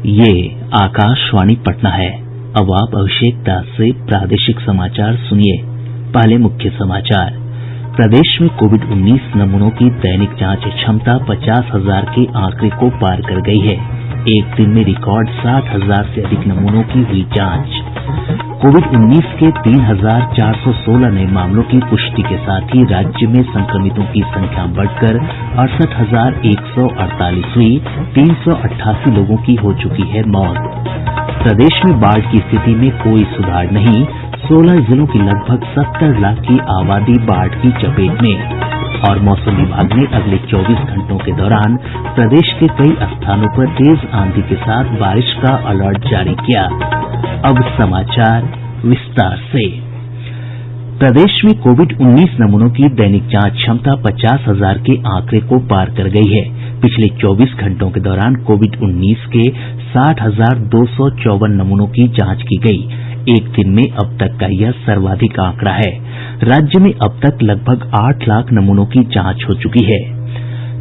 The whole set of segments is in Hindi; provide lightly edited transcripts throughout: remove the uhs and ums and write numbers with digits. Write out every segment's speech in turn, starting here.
ये आकाशवाणी पटना है। अब आप अभिषेक दास से प्रादेशिक समाचार सुनिए। पहले मुख्य समाचार। प्रदेश में कोविड-19 नमूनों की दैनिक जांच क्षमता 50,000 के आंकड़े को पार कर गई है। एक दिन में रिकॉर्ड 60,000 से अधिक नमूनों की हुई जांच। कोविड-19 के 3,416 नये मामलों की पुष्टि के साथ ही राज्य में संक्रमितों की संख्या बढ़कर 68,148 हुई। 388 लोगों की हो चुकी है मौत। प्रदेश में बाढ़ की स्थिति में कोई सुधार नहीं। 16 जिलों की लगभग 70 लाख की आबादी बाढ़ की चपेट में। और मौसम विभाग ने अगले 24 घंटों के दौरान प्रदेश के कई स्थानों पर तेज आंधी के साथ बारिश का अलर्ट जारी किया। अब समाचार विस्तार से। प्रदेश में कोविड-19 नमूनों की दैनिक जांच क्षमता 50,000 के आंकड़े को पार कर गई है। पिछले 24 घंटों के दौरान कोविड-19 के 60,254 नमूनों की जांच की गई। एक दिन में अब तक का यह सर्वाधिक आंकड़ा है। राज्य में अब तक लगभग 8 लाख नमूनों की जांच हो चुकी है।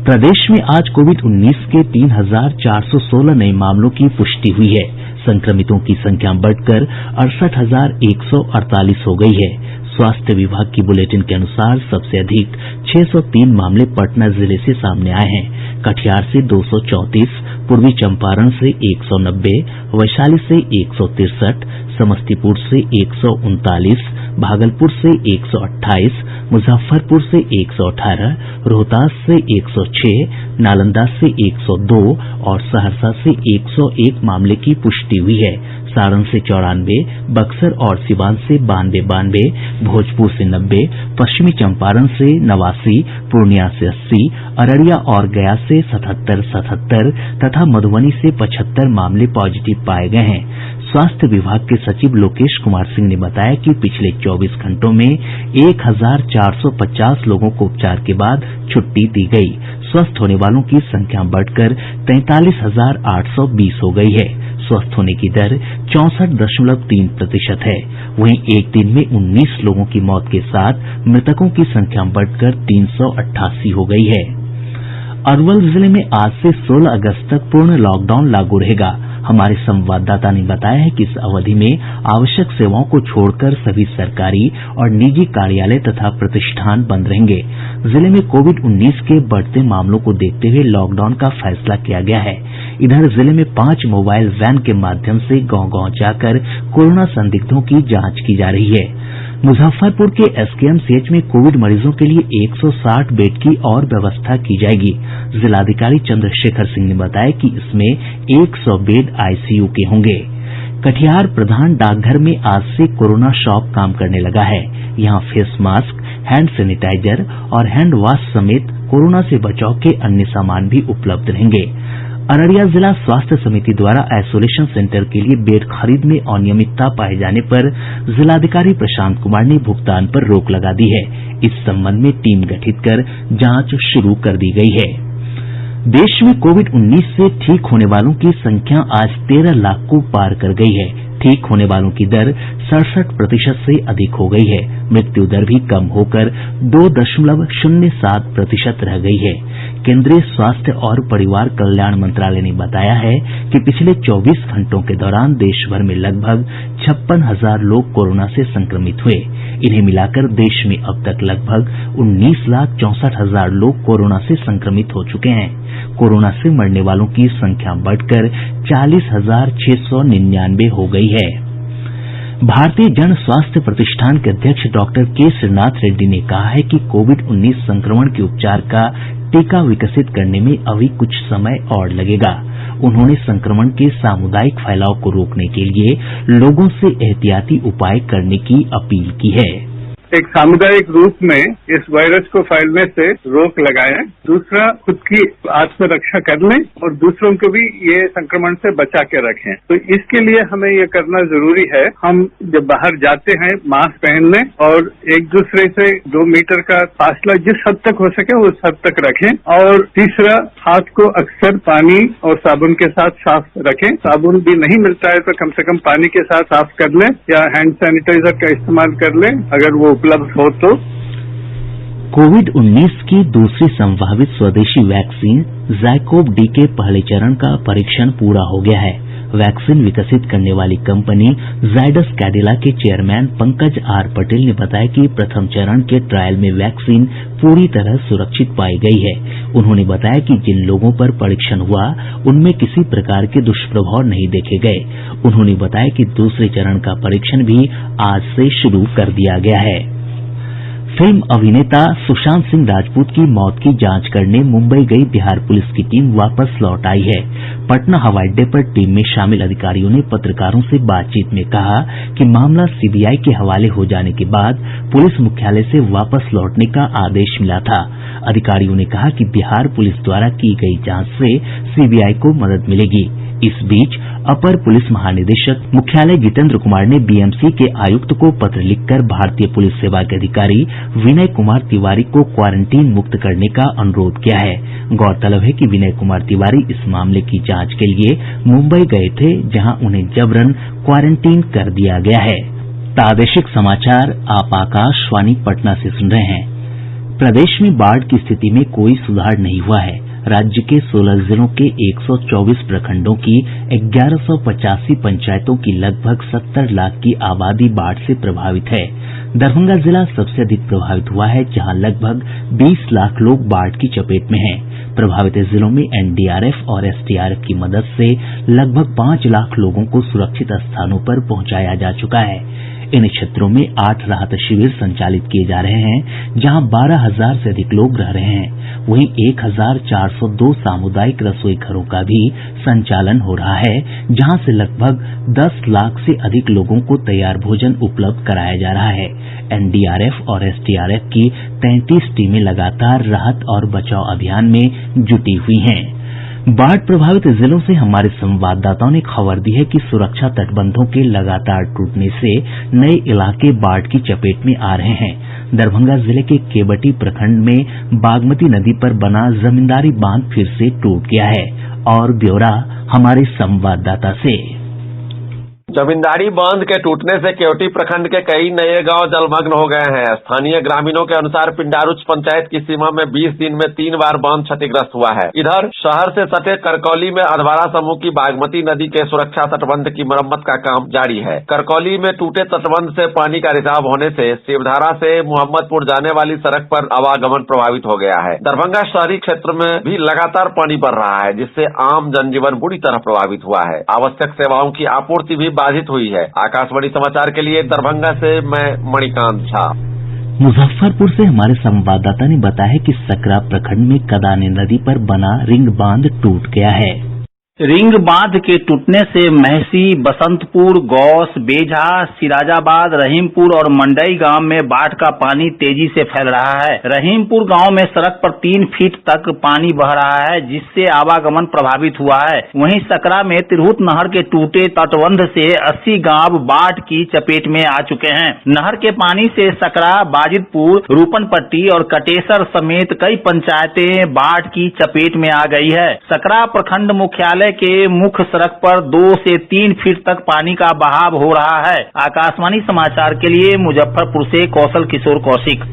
प्रदेश में आज कोविड-19 के 3,416 नये मामलों की पुष्टि हुई है। संक्रमितों की संख्या बढ़कर 68,148 हो गई है। स्वास्थ्य विभाग की बुलेटिन के अनुसार सबसे अधिक 603 मामले पटना जिले से सामने आये हैं। कटिहार से 234, पूर्वी चंपारण से 190, वैशाली से 163, समस्तीपुर से 139, भागलपुर से 128, मुजफ्फरपुर से 118, रोहतास से 106, नालंदा से 102 और सहरसा से 101 मामले की पुष्टि हुई है। सारण से 94, बक्सर और सिवान से 92, भोजपुर से 90, पश्चिमी चंपारण से 89, पूर्णिया से 80, अररिया और गया से 77 तथा मधुबनी से 75 मामले पॉजिटिव पाये गये हैं। स्वास्थ्य विभाग के सचिव लोकेश कुमार सिंह ने बताया कि पिछले 24 घंटों में 1,450 लोगों को उपचार के बाद छुट्टी दी गई। स्वस्थ होने वालों की संख्या बढ़कर 43,820 हो गई है। स्वस्थ होने की दर 64.3% है। वहीं एक दिन में 19 लोगों की मौत के साथ मृतकों की संख्या बढ़कर 388 हो गई है। अरवल जिले में आज से 16 अगस्त तक पूर्ण लॉकडाउन लागू रहेगा। हमारे संवाददाता ने बताया है कि इस अवधि में आवश्यक सेवाओं को छोड़कर सभी सरकारी और निजी कार्यालय तथा प्रतिष्ठान बंद रहेंगे। जिले में कोविड-19 के बढ़ते मामलों को देखते हुए लॉकडाउन का फैसला किया गया है। इधर जिले में 5 मोबाइल वैन के माध्यम से गांव-गांव जाकर कोरोना संदिग्धों की जांच की जा रही है। मुजफ्फरपुर के एसकेएमसीएच में कोविड मरीजों के लिए 160 बेड की और व्यवस्था की जायेगी। जिलाधिकारी चंद्रशेखर सिंह ने बताया कि इसमें 100 बेड आईसीयू के होंगे। कटिहार प्रधान डाकघर में आज से कोरोना शॉप काम करने लगा है। यहां फेस मास्क, हैंड सैनिटाइजर और हैंड वॉश समेत कोरोना से बचाव के अन्य सामान भी उपलब्ध रहेंगे। अररिया जिला स्वास्थ्य समिति द्वारा आइसोलेशन सेंटर के लिए बेड खरीद में अनियमितता पाये जाने पर जिलाधिकारी प्रशांत कुमार ने भुगतान पर रोक लगा दी है। इस संबंध में टीम गठित कर जांच शुरू कर दी गई है। देश में कोविड-19 से ठीक होने वालों की संख्या आज 13 लाख को पार कर गई है। ठीक होने वालों की दर 67% से अधिक हो गई है। मृत्यु दर भी कम होकर 2.07% रह गई है। केंद्रीय स्वास्थ्य और परिवार कल्याण मंत्रालय ने बताया है कि पिछले 24 घंटों के दौरान देश भर में लगभग 56,000 लोग कोरोना से संक्रमित हुए। इन्हें मिलाकर देश में अब तक लगभग 19,64,000 लोग कोरोना से संक्रमित हो चुके हैं। कोरोना से मरने वालों की संख्या बढ़कर 40,699 हो गई है। भारतीय जन स्वास्थ्य प्रतिष्ठान के अध्यक्ष डॉक्टर के श्रीनाथ रेड्डी ने कहा है कि कोविड-19 संक्रमण के उपचार का टीका विकसित करने में अभी कुछ समय और लगेगा। उन्होंने संक्रमण के सामुदायिक फैलाव को रोकने के लिए लोगों से एहतियाती उपाय करने की अपील की है। एक सामुदायिक रूप में इस वायरस को फैलने से रोक लगाएं। दूसरा, खुद की आत्मरक्षा कर लें और दूसरों को भी ये संक्रमण से बचा के रखें। तो इसके लिए हमें ये करना जरूरी है। हम जब बाहर जाते हैं मास्क पहन लें और एक दूसरे से 2 मीटर का फासला जिस हद तक हो सके उस हद तक रखें। और तीसरा, हाथ को अक्सर पानी और साबुन के साथ साफ रखें। साबुन भी नहीं मिलता है तो कम से कम पानी के साथ साफ कर लें या हैंड सैनिटाइजर का इस्तेमाल कर लें अगर वो उपलब्ध हो तो। कोविड-19 की दूसरी संभावित स्वदेशी वैक्सीन ज़ाइकोव-डी के पहले चरण का परीक्षण पूरा हो गया है। वैक्सीन विकसित करने वाली कंपनी जायडस कैडिला के चेयरमैन पंकज आर पटेल ने बताया कि प्रथम चरण के ट्रायल में वैक्सीन पूरी तरह सुरक्षित पाई गई है। उन्होंने बताया कि जिन लोगों पर परीक्षण हुआ उनमें किसी प्रकार के दुष्प्रभाव नहीं देखे गये। उन्होंने बताया कि दूसरे चरण का परीक्षण भी आज से शुरू कर दिया गया है। फिल्म अभिनेता सुशांत सिंह राजपूत की मौत की जांच करने मुंबई गई बिहार पुलिस की टीम वापस लौट आई है। पटना हवाई अड्डे पर टीम में शामिल अधिकारियों ने पत्रकारों से बातचीत में कहा कि मामला सीबीआई के हवाले हो जाने के बाद पुलिस मुख्यालय से वापस लौटने का आदेश मिला था। अधिकारियों ने कहा कि बिहार पुलिस द्वारा की गई जांच से सीबीआई को मदद मिलेगी। इस बीच अपर पुलिस महानिदेशक मुख्यालय जितेंद्र कुमार ने बीएमसी के आयुक्त को पत्र लिखकर भारतीय पुलिस सेवा के अधिकारी विनय कुमार तिवारी को क्वारंटीन मुक्त करने का अनुरोध किया है। गौरतलब है कि विनय कुमार तिवारी इस मामले की जांच के लिए मुंबई गए थे, जहां उन्हें जबरन क्वारंटीन कर दिया गया है। प्रादेशिक समाचार आप आकाशवाणी पटना से सुन रहे हैं। प्रदेश में बाढ़ की स्थिति में कोई सुधार नहीं हुआ है। राज्य के 16 जिलों के 124 प्रखंडों की 1185 पंचायतों की लगभग 70 लाख की आबादी बाढ़ से प्रभावित है। दरभंगा जिला सबसे अधिक प्रभावित हुआ है, जहां लगभग 20 लाख लोग बाढ़ की चपेट में हैं। प्रभावित जिलों में एनडीआरएफ और एसडीआरएफ की मदद से लगभग 5 लाख लोगों को सुरक्षित स्थानों पर पहुंचाया जा चुका है। इन क्षेत्रों में 8 राहत शिविर संचालित किए जा रहे हैं, जहां 12,000 से अधिक लोग रह रहे हैं। वहीं 1,402 सामुदायिक रसोई घरों का भी संचालन हो रहा है, जहां से लगभग 10 लाख से अधिक लोगों को तैयार भोजन उपलब्ध कराया जा रहा है। एनडीआरएफ और एसडीआरएफ की 33 टीमें लगातार राहत और बचाव अभियान में जुटी हुई हैं। बाढ़ प्रभावित जिलों से हमारे संवाददाताओं ने खबर दी है कि सुरक्षा तटबंधों के लगातार टूटने से नए इलाके बाढ़ की चपेट में आ रहे हैं। दरभंगा जिले के केवटी प्रखंड में बागमती नदी पर बना जमींदारी बांध फिर से टूट गया है। और ब्यौरा हमारे संवाददाता से। जमींदारी बांध के टूटने से केवटी प्रखंड के कई नए गांव जलमग्न हो गए हैं। स्थानीय ग्रामीणों के अनुसार पिंडारुच पंचायत की सीमा में 20 दिन में 3 बार बांध क्षतिग्रस्त हुआ है। इधर शहर से सटे करकौली में अधवारा समूह की बागमती नदी के सुरक्षा तटबंध की मरम्मत का काम जारी है। करकौली में टूटे तटबंध से पानी का रिसाव होने से शिवधारा से मोहम्मदपुर जाने वाली सड़क पर आवागमन प्रभावित हो गया है। दरभंगा शहरी क्षेत्र में भी लगातार पानी बढ़ रहा है, जिससे आम जनजीवन बुरी तरह प्रभावित हुआ है। आवश्यक सेवाओं की आपूर्ति भी बाधित हुई है। आकाशवाणी समाचार के लिए दरभंगा से मैं मणिकांत झा। मुजफ्फरपुर से हमारे संवाददाता ने बताया है कि सकरा प्रखंड में कदाने नदी पर बना रिंग बांध टूट गया है। रिंग बांध के टूटने से महसी, बसंतपुर, गौस, बेझा, सिराजाबाद, रहीमपुर और मंडई गांव में बाढ़ का पानी तेजी से फैल रहा है। रहीमपुर गांव में सड़क पर 3 फीट तक पानी बह रहा है, जिससे आवागमन प्रभावित हुआ है। वहीं सकरा में तिरहुत नहर के टूटे तटबंध से 80 गांव बाढ़ की चपेट में आ चुके हैं। नहर के पानी से सकरा, बाजिदपुर, रूपनपट्टी और कटेसर समेत कई पंचायतें बाढ़ की चपेट में आ गई है। सकरा प्रखंड मुख्यालय के मुख्य सड़क पर 2 से 3 फीट तक पानी का बहाव हो रहा है। आकाशवाणी समाचार के लिए मुजफ्फरपुर से कौशल किशोर कौशिक।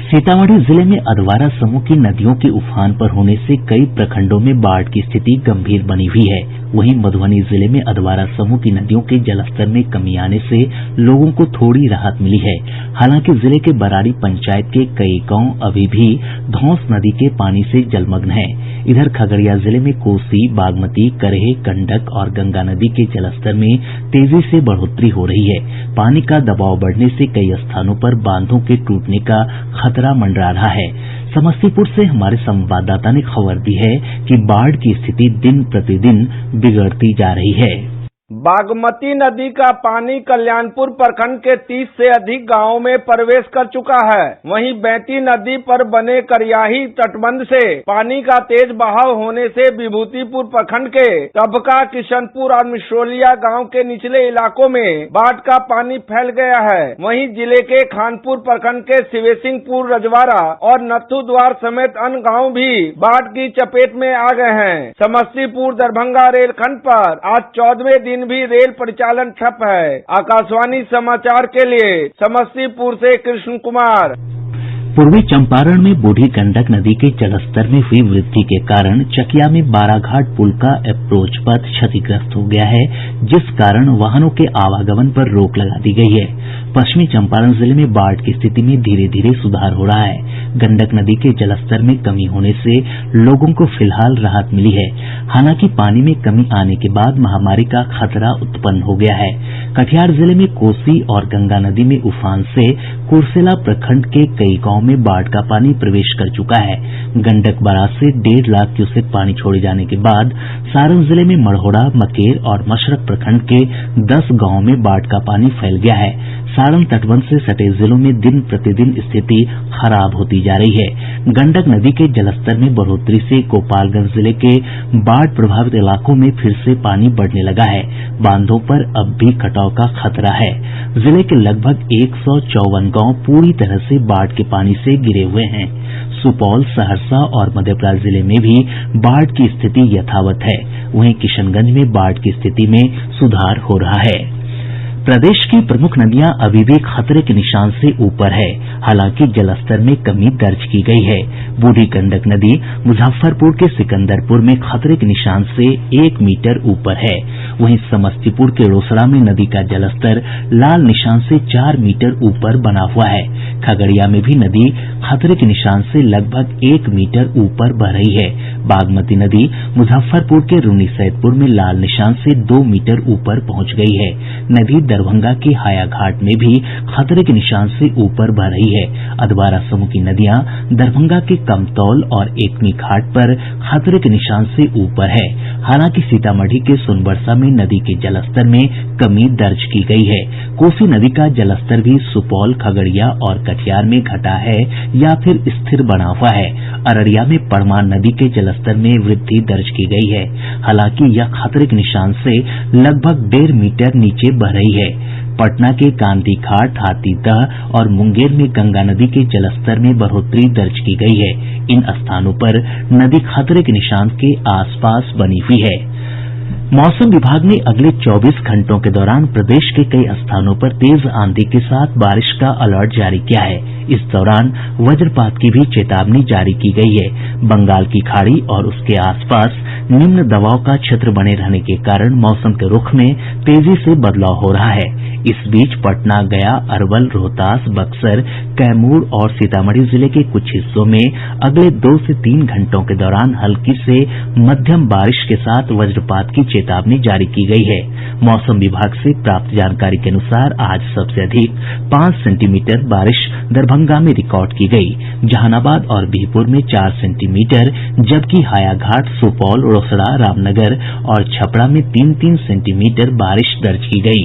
सीतामढ़ी जिले में अधवारा समूह की नदियों के उफान पर होने से कई प्रखंडों में बाढ़ की स्थिति गंभीर बनी हुई है। वहीं मधुबनी जिले में अधवारा समूह की नदियों के जलस्तर में कमी आने से लोगों को थोड़ी राहत मिली है। हालांकि जिले के बरारी पंचायत के कई गांव अभी भी धौंस नदी के पानी से जलमग्न हैं। इधर खगड़िया जिले में कोसी, बागमती, करेह, गंडक और गंगा नदी के जलस्तर में तेजी से बढ़ोतरी हो रही है। पानी का दबाव बढ़ने से कई स्थानों पर बांधों के टूटने का खतरा मंडरा रहा है। समस्तीपुर से हमारे संवाददाता ने खबर दी है कि बाढ़ की स्थिति दिन प्रतिदिन बिगड़ती जा रही है। बागमती नदी का पानी कल्याणपुर प्रखंड के 30 से अधिक गांवों में प्रवेश कर चुका है। वहीं बैती नदी पर बने करियाही तटबंध से पानी का तेज बहाव होने से विभूतिपुर प्रखंड के तबका, किशनपुर और मिश्रोलिया गांव के निचले इलाकों में बाढ़ का पानी फैल गया है। वहीं जिले के खानपुर प्रखंड के शिवेसिंहपुर, रजवाड़ा और नथु द्वार समेत अन्य गाँव भी बाढ़ की चपेट में आ गए हैं। समस्तीपुर दरभंगा रेलखंड पर आज 14वें दिन भी रेल परिचालन ठप है। आकाशवाणी समाचार के लिए समस्तीपुर से कृष्ण कुमार। पूर्वी चंपारण में बूढ़ी गंडक नदी के जलस्तर में हुई वृद्धि के कारण चकिया में बाराघाट पुल का अप्रोच पथ क्षतिग्रस्त हो गया है, जिस कारण वाहनों के आवागमन पर रोक लगा दी गई है। पश्चिमी चंपारण जिले में बाढ़ की स्थिति में धीरे धीरे सुधार हो रहा है। गंडक नदी के जलस्तर में कमी होने से लोगों को फिलहाल राहत मिली है। हालांकि पानी में कमी आने के बाद महामारी का खतरा उत्पन्न हो गया है। कटिहार जिले में कोसी और गंगा नदी में उफान से कुर्सेला प्रखंड के कई गांव में बाढ़ का पानी प्रवेश कर चुका है। गंडक बराज से 1.5 लाख क्यूसेक पानी छोड़े जाने के बाद सारण जिले में मढ़ौरा, मकेर और मशरक प्रखंड के 10 गांवों में बाढ़ का पानी फैल गया है। सारण तटबंध से सटे जिलों में दिन प्रतिदिन स्थिति खराब होती जा रही है। गंडक नदी के जलस्तर में बढ़ोतरी से गोपालगंज जिले के बाढ़ प्रभावित इलाकों में फिर से पानी बढ़ने लगा है। बांधों पर अब भी कटाव का खतरा है। जिले के लगभग 154 गांव पूरी तरह से बाढ़ के पानी से घिरे हुए हैं। सुपौल, सहरसा और मधेपुरा जिले में भी बाढ़ की स्थिति यथावत है। वहीं किशनगंज में बाढ़ की स्थिति में सुधार हो रहा है। प्रदेश की प्रमुख नदियां अभी भी खतरे के निशान से ऊपर है, हालांकि जलस्तर में कमी दर्ज की गई है। बूढ़ी गंडक नदी मुजफ्फरपुर के सिकंदरपुर में खतरे के निशान से 1 मीटर ऊपर है। वहीं समस्तीपुर के रोसड़ा में नदी का जलस्तर लाल निशान से 4 मीटर ऊपर बना हुआ है। खगड़िया में भी नदी खतरे के निशान से लगभग 1 मीटर ऊपर बह रही है। बागमती नदी मुजफ्फरपुर के रून्नीसैदपुर में लाल निशान से 2 मीटर ऊपर पहुंच गई है। नदी दरभंगा के हायाघाट में भी खतरे के निशान से ऊपर बह रही है। अधवारा समूह की नदियां दरभंगा के कमतौल और एकमी घाट पर खतरे के निशान से ऊपर है। हालांकि सीतामढ़ी के सोनबरसा में नदी के जलस्तर में कमी दर्ज की गई है। कोसी नदी का जलस्तर भी सुपौल, खगड़िया और कटिहार में घटा है या फिर स्थिर बना हुआ है। अररिया में परमान नदी के जलस्तर में वृद्धि दर्ज की गई है। हालांकि यह खतरे के निशान से लगभग 1.5 मीटर नीचे बह रही है। पटना के गांधी घाट, हाथीदह और मुंगेर में गंगा नदी के जलस्तर में बढ़ोतरी दर्ज की गई है। इन स्थानों पर नदी खतरे के निशान के आसपास बनी हुई है। मौसम विभाग ने अगले 24 घंटों के दौरान प्रदेश के कई स्थानों पर तेज आंधी के साथ बारिश का अलर्ट जारी किया है। इस दौरान वज्रपात की भी चेतावनी जारी की गई है। बंगाल की खाड़ी और उसके आसपास निम्न दबाव का क्षेत्र बने रहने के कारण मौसम के रुख में तेजी से बदलाव हो रहा है। इस बीच पटना, गया, अरवल, रोहतास, बक्सर, कैमूर और सीतामढ़ी जिले के कुछ हिस्सों में अगले 2 से 3 घंटों के दौरान हल्की से मध्यम बारिश के साथ वज्रपात की चेतावनी जारी की गई है। मौसम विभाग से प्राप्त जानकारी के अनुसार आज सबसे अधिक 5 सेंटीमीटर बारिश दरभंगा में रिकॉर्ड की गई। जहानाबाद और बिहपुर में 4 सेंटीमीटर, जबकि हायाघाट, सुपौल, रोसड़ा, रामनगर और छपरा में 3-3 सेंटीमीटर बारिश दर्ज की गई।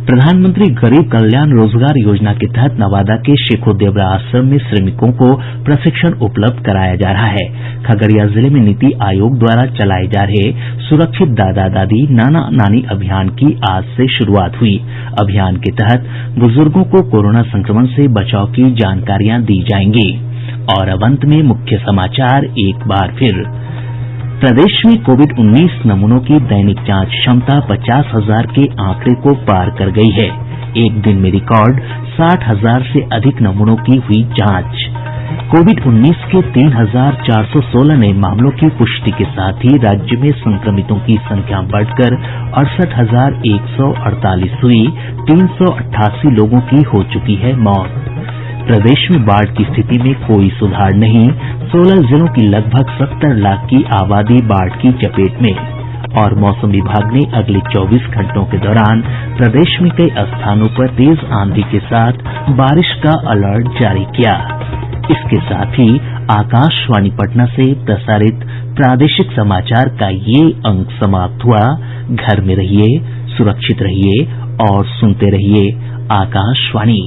प्रधानमंत्री गरीब कल्याण रोजगार योजना के तहत नवादा के शेखो देवरा आश्रम में श्रमिकों को प्रशिक्षण उपलब्ध कराया जा रहा है। खगड़िया जिले में नीति आयोग द्वारा चलाए जा रहे सुरक्षित दादा दादी नाना नानी अभियान की आज से शुरुआत हुई। अभियान के तहत बुजुर्गों को कोरोना संक्रमण से बचाव की जानकारियां दी जाएंगी। और अब अंत में मुख्य समाचार एक बार फिर। प्रदेश में कोविड-19 नमूनों की दैनिक जांच क्षमता 50,000 के आंकड़े को पार कर गई है। एक दिन में रिकॉर्ड 60,000 से अधिक नमूनों की हुई जांच। कोविड-19 के 3,416 नए मामलों की पुष्टि के साथ ही राज्य में संक्रमितों की संख्या बढ़कर 68,148 हुई। 388 लोगों की हो चुकी है मौत। प्रदेश में बाढ़ की स्थिति में कोई सुधार नहीं। 16 जिलों की लगभग 70 लाख की आबादी बाढ़ की चपेट में। और मौसम विभाग ने अगले 24 घंटों के दौरान प्रदेश में कई स्थानों पर तेज आंधी के साथ बारिश का अलर्ट जारी किया। इसके साथ ही आकाशवाणी पटना से प्रसारित प्रादेशिक समाचार का ये अंक समाप्त हुआ। घर में रहिए, सुरक्षित रहिए और सुनते रहिए आकाशवाणी।